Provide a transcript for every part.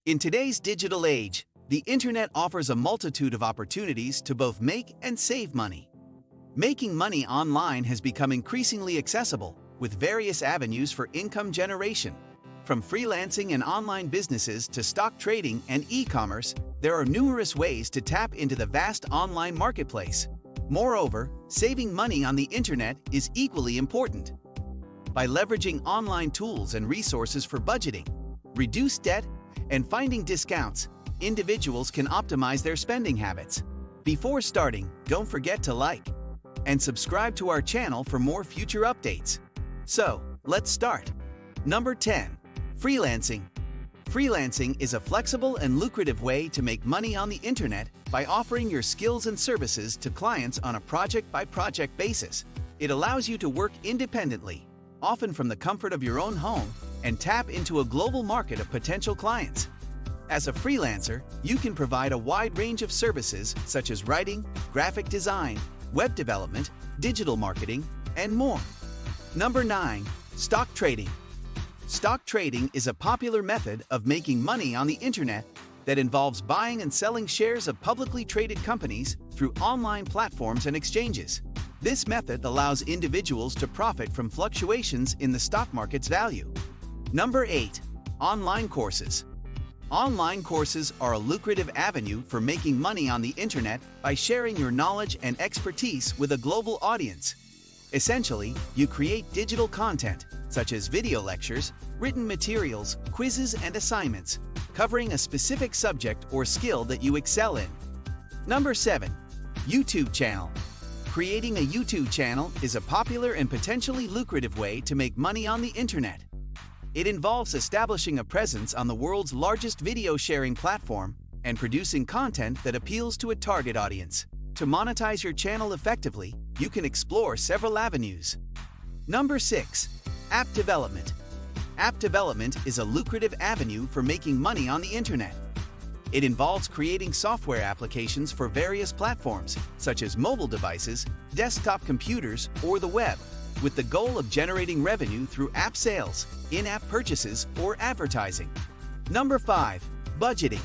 In today's digital age, the internet offers a multitude of opportunities to both make and save money. Making money online has become increasingly accessible, with various avenues for income generation. From freelancing and online businesses to stock trading and e-commerce, there are numerous ways to tap into the vast online marketplace. Moreover, saving money on the internet is equally important. By leveraging online tools and resources for budgeting, reduce debt, and finding discounts, individuals can optimize their spending habits. Before starting, don't forget to like and subscribe to our channel for more future updates. So, let's start. Number 10. Freelancing. Freelancing is a flexible and lucrative way to make money on the internet by offering your skills and services to clients on a project-by-project basis. It allows you to work independently, often from the comfort of your own home, and tap into a global market of potential clients. As a freelancer, you can provide a wide range of services such as writing, graphic design, web development, digital marketing, and more. Number 9. Stock trading. Stock trading is a popular method of making money on the internet that involves buying and selling shares of publicly traded companies through online platforms and exchanges. This method allows individuals to profit from fluctuations in the stock market's value. Number 8. Online courses. Online courses are a lucrative avenue for making money on the internet by sharing your knowledge and expertise with a global audience. Essentially, you create digital content, such as video lectures, written materials, quizzes, and assignments, covering a specific subject or skill that you excel in. Number 7. YouTube channel. Creating a YouTube channel is a popular and potentially lucrative way to make money on the internet. It involves establishing a presence on the world's largest video sharing platform and producing content that appeals to a target audience. To monetize your channel effectively, you can explore several avenues. Number 6. App development. App development is a lucrative avenue for making money on the internet. It involves creating software applications for various platforms, such as mobile devices, desktop computers, or the web, with the goal of generating revenue through app sales, in-app purchases, or advertising. Number 5. Budgeting.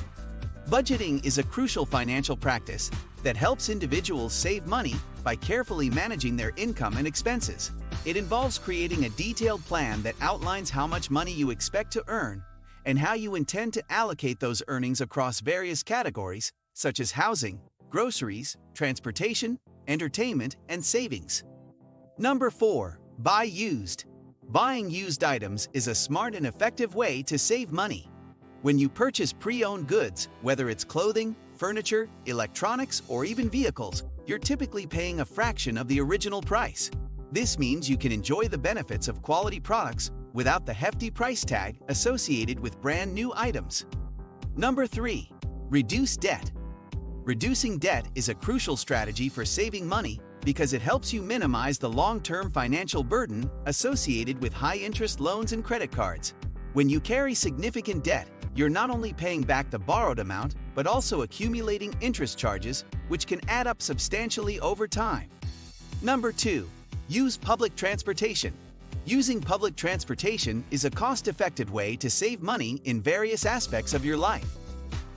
Budgeting is a crucial financial practice that helps individuals save money by carefully managing their income and expenses. It involves creating a detailed plan that outlines how much money you expect to earn and how you intend to allocate those earnings across various categories, such as housing, groceries, transportation, entertainment, and savings. Number 4. Buy used. Buying used items is a smart and effective way to save money. When you purchase pre-owned goods, whether it's clothing, furniture, electronics, or even vehicles, you're typically paying a fraction of the original price. This means you can enjoy the benefits of quality products without the hefty price tag associated with brand new items. Number 3. Reduce debt. Reducing debt is a crucial strategy for saving money because it helps you minimize the long-term financial burden associated with high-interest loans and credit cards. When you carry significant debt, you're not only paying back the borrowed amount, but also accumulating interest charges, which can add up substantially over time. Number 2. Use public transportation. Using public transportation is a cost-effective way to save money in various aspects of your life.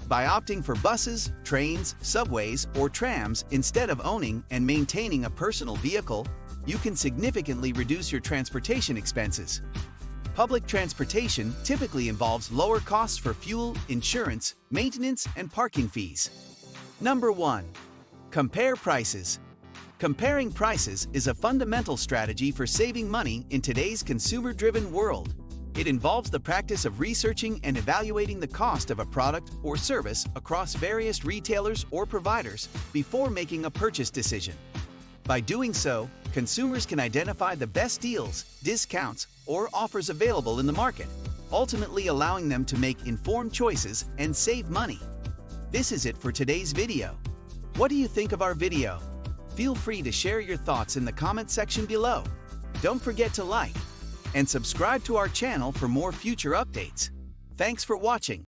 By opting for buses, trains, subways, or trams instead of owning and maintaining a personal vehicle, you can significantly reduce your transportation expenses. Public transportation typically involves lower costs for fuel, insurance, maintenance, and parking fees. Number 1. Compare prices. Comparing prices is a fundamental strategy for saving money in today's consumer-driven world. It involves the practice of researching and evaluating the cost of a product or service across various retailers or providers before making a purchase decision. By doing so, consumers can identify the best deals, discounts, or offers available in the market, ultimately allowing them to make informed choices and save money. This is it for today's video. What do you think of our video? Feel free to share your thoughts in the comment section below. Don't forget to like and subscribe to our channel for more future updates. Thanks for watching.